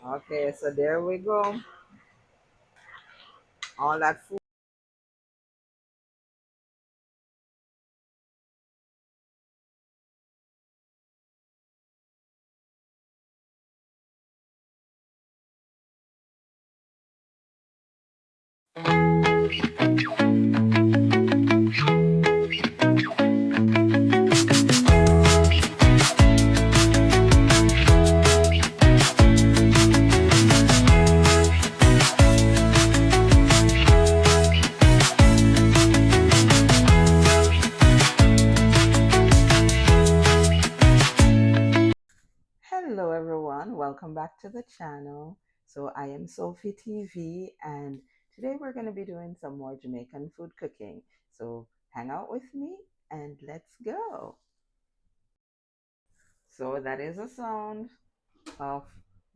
Okay, so there we go. All that food. Hello, everyone. Welcome back to the channel. So, I am Sophie TV, and today we're going to be doing some more Jamaican food cooking. So, hang out with me and let's go. So, that is a sound of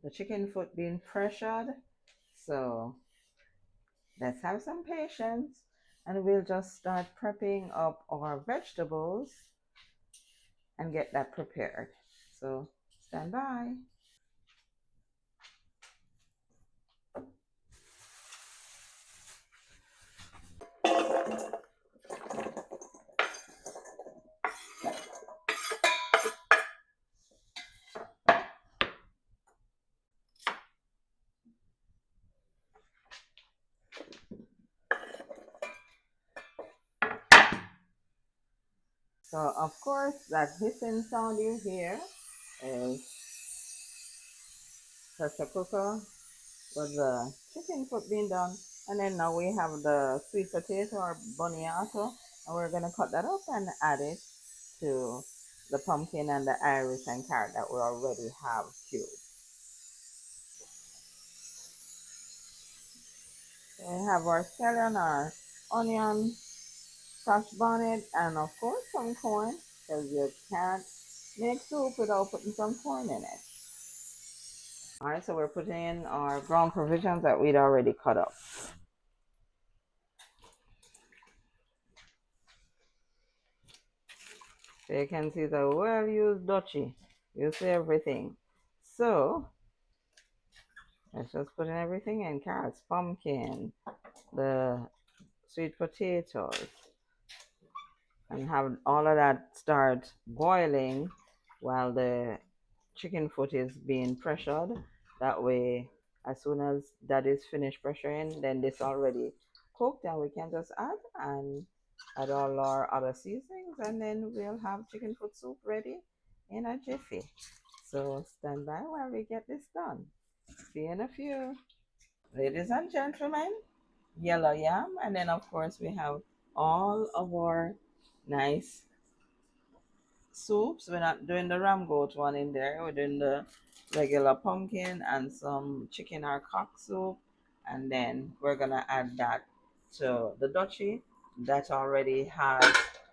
the chicken foot being pressured. So, let's have some patience and we'll just start prepping up our vegetables and get that prepared. So, stand by. So, of course, that hissing sound you hear is pressure cooker with the chicken foot being done. And then now we have the sweet potato or boniato, and we're going to cut that up and add it to the pumpkin and the iris and carrot that we already have cubed. So we have our scallion, our onion, scotch bonnet, and of course some corn, because you can't make soup without putting some corn in it. All right, so we're putting in our ground provisions that we'd already cut up. So you can see the well used dutchie. You see everything. So let's just put in everything in: carrots, pumpkin, the sweet potatoes, and have all of that start boiling while the chicken foot is being pressured. That way, as soon as that is finished pressuring, then this already cooked and we can just add all our other seasonings, and then we'll have chicken foot soup ready in a jiffy. So stand by while we get this done. See you in a few. Ladies and gentlemen, yellow yam, and then of course we have all of our nice soups. We're not doing the ram goat one in there. We're doing the regular pumpkin and some chicken or cock soup. And then we're gonna add that to the dutchie that already has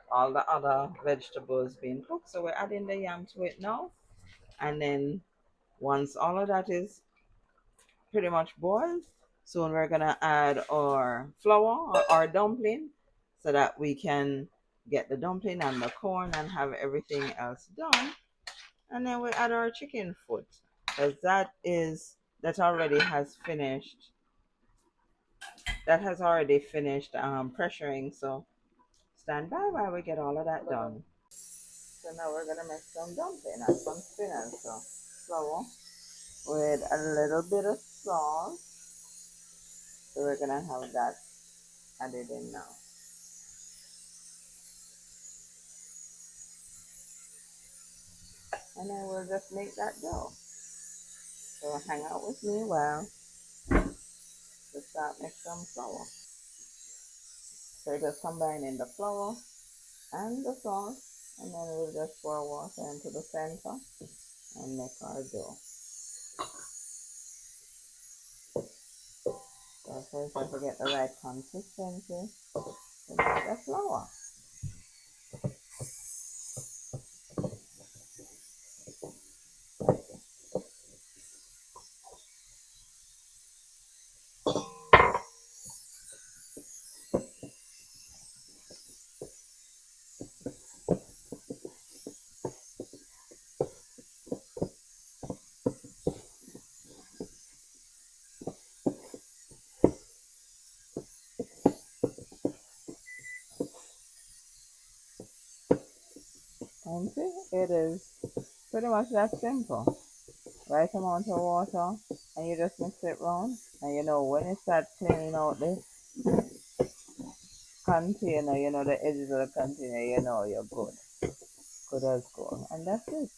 all the other vegetables being cooked. So we're adding the yam to it now. And then once all of that is pretty much boiled, soon we're gonna add our flour or our dumpling so that we can get the dumpling and the corn and have everything else done. And then we add our chicken foot because that already has finished. That has already finished pressuring. So stand by while we get all of that done. So now we're gonna make some dumpling and some spinach. So flour with a little bit of salt. So we're gonna have that added in now. And then we'll just make that dough. So hang out with me while we start make some flour. So we're just combining the flour and the salt, and then we'll just pour water into the center and make our dough. So first I have to get the right consistency to make the flour. It is pretty much that simple. Right amount of water, and you just mix it round. And you know, when you start cleaning out the container, you know, the edges of the container, you know you're good. Good as gold. And that's it.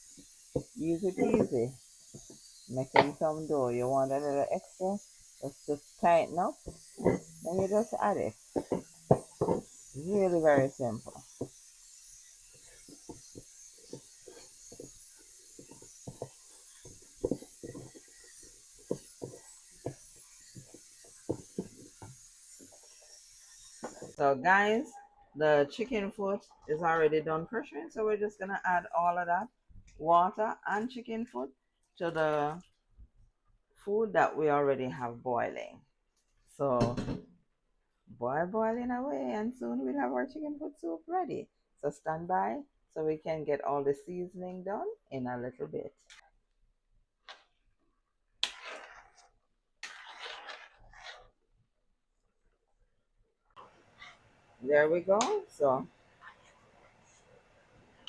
Easy peasy. Making some dough. You want a little extra? Just to tighten up. Then you just add it. Really very simple. So guys, the chicken foot is already done crushing. So we're just gonna add all of that water and chicken foot to the food that we already have boiling. So boiling away, and soon we'll have our chicken foot soup ready. So stand by so we can get all the seasoning done in a little bit. There we go. So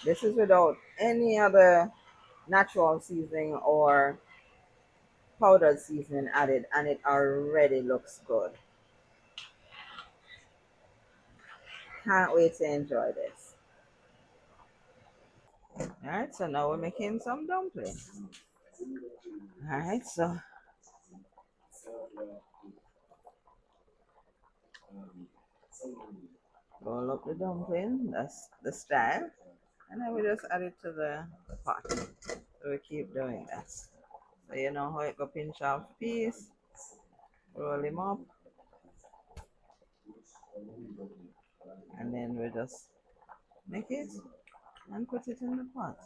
this is without any other natural seasoning or powdered seasoning added, and it already looks good. Can't wait to enjoy this. All right, so now we're making some dumplings. All right, so roll up the dumpling, that's the style, and then we just add it to the pot. So we keep doing that. So you know how it go pinch off piece, roll him up, and then we just make it and put it in the pot.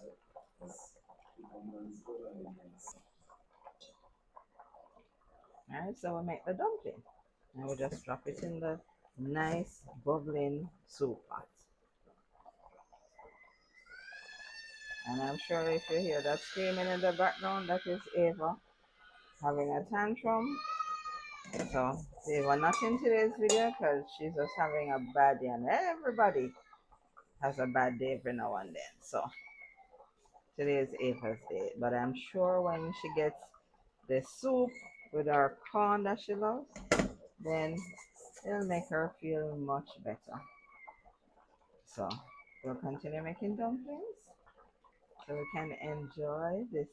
Alright, so we make the dumpling. And we just drop it in the nice bubbling soup pot. And I'm sure if you hear that screaming in the background, that is Ava having a tantrum. So Ava not in today's video because she's just having a bad day, and everybody has a bad day every now and then. So today is Ava's day. But I'm sure when she gets the soup with our corn that she loves, then it'll make her feel much better. So we'll continue making dumplings so we can enjoy this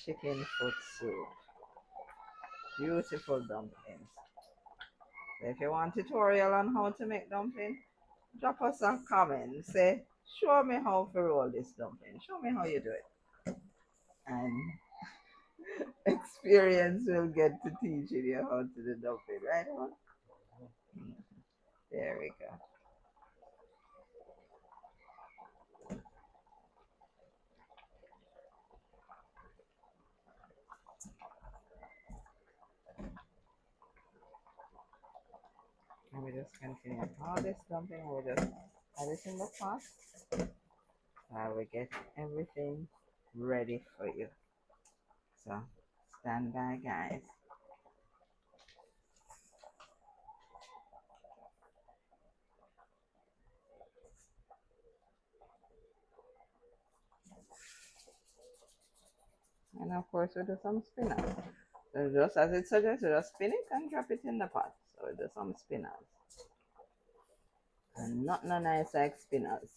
chicken foot soup. Beautiful dumplings. So if you want tutorial on how to make dumpling, drop us a comment. Say, show me how to roll this dumpling. Show me how you do it. And experience will get to teaching you how to do dumpling, right? There we go. And we just continue all this dumpling, and we just add it in the pot while we get everything ready for you. So stand by, guys. And of course, we do some spinach. So just as it suggests, we just spin it and drop it in the pot. So we do some spinach. And not no nice like spinach.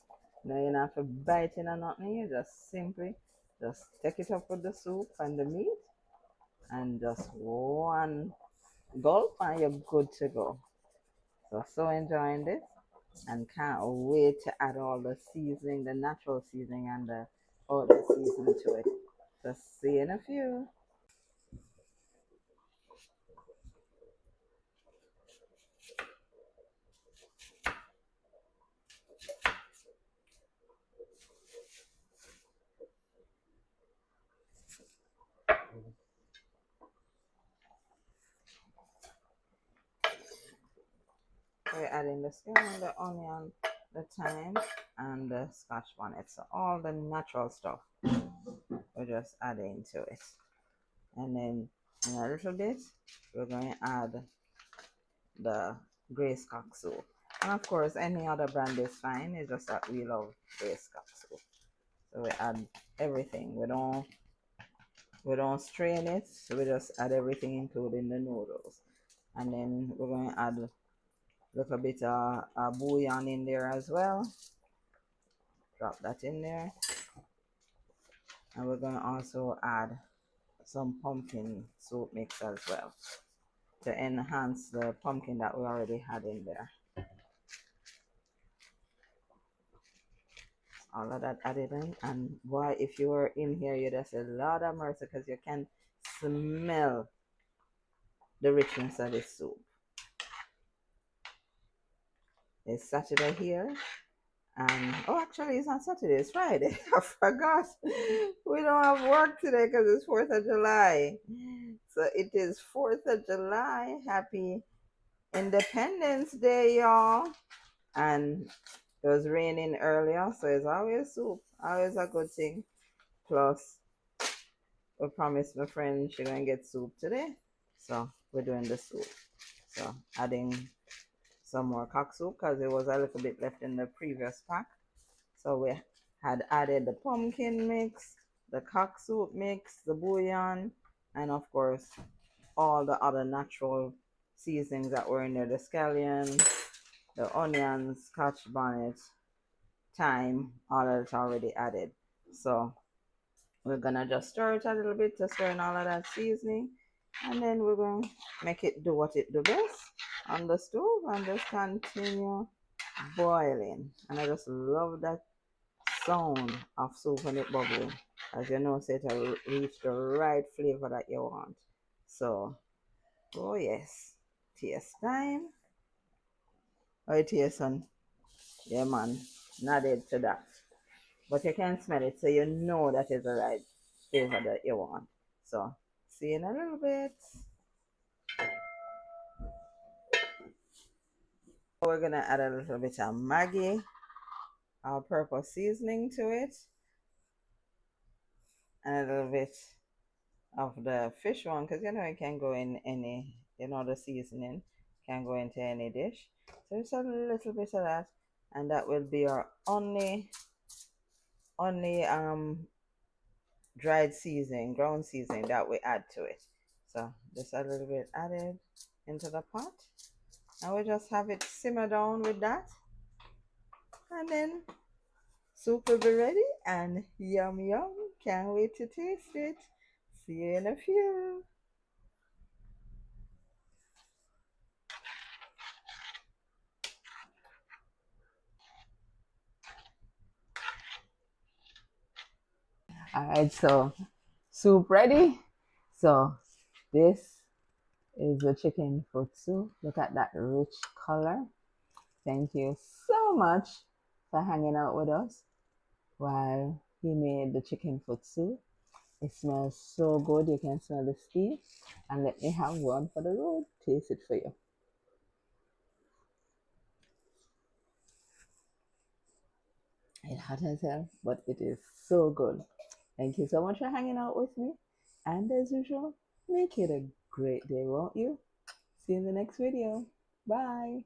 Now you don't have to bite in or nothing. You just simply just take it up with the soup and the meat and just one gulp and you're good to go. So enjoying this and can't wait to add all the seasoning, the natural seasoning and the other seasoning to it. So see you in a few. We're adding the skin, the onion, the thyme, and the scotch bonnet. So all the natural stuff we're just adding to it. And then in a little bit, we're going to add the grey cock soup. And of course, any other brand is fine. It's just that we love grey cock soup. So So we add everything. We don't strain it. So we just add everything, including the noodles. And then we're going to add a little bit of bouillon in there as well. Drop that in there. And we're going to also add some pumpkin soup mix as well to enhance the pumpkin that we already had in there. All of that added in, and boy, if you were in here, you'd have said, Lord have mercy, because you can smell the richness of this soup. It's Saturday here, and oh, actually, it's not Saturday, it's Friday. I forgot. We don't have work today because it's 4th of July. So it is 4th of July. Happy Independence Day, y'all. And it was raining earlier, so it's always soup, always a good thing. Plus, we promised my friend she's gonna get soup today, so we're doing the soup. So adding some more cock soup because there was a little bit left in the previous pack. So we had added the pumpkin mix, the cock soup mix, the bouillon, and of course all the other natural seasonings that were in there: the scallion, the onions, scotch bonnet, thyme, all of it's already added. So we're gonna just stir it a little bit to stir in all of that seasoning, and then we're going to make it do what it do best on the stove and just continue boiling. And I just love that sound of soup when it bubbling, as you know, so it'll reach the right flavor that you want. So, oh yes, taste time. Oh, it tastes on, yeah man, nodded to that. But you can smell it, so you know that is the right flavor that you want. So, see you in a little bit. We're gonna add a little bit of Maggi, our purple seasoning to it, and a little bit of the fish one, because you know it can go in any, you know, the seasoning can go into any dish. So just a little bit of that, and that will be our only dried seasoning, ground seasoning that we add to it. So just a little bit added into the pot, and we just have it simmer down with that, and then soup will be ready, and yum yum. Can't wait to taste it. See you in a few. All right, so soup ready. So this is the chicken foot soup. Look at that rich color. Thank you so much for hanging out with us while he made the chicken foot soup. It smells so good. You can smell the steam. And let me have one for the road. Taste it for you. It's hot as hell, but it is so good. Thank you so much for hanging out with me. And as usual, make it a great day, won't you? See you in the next video. Bye.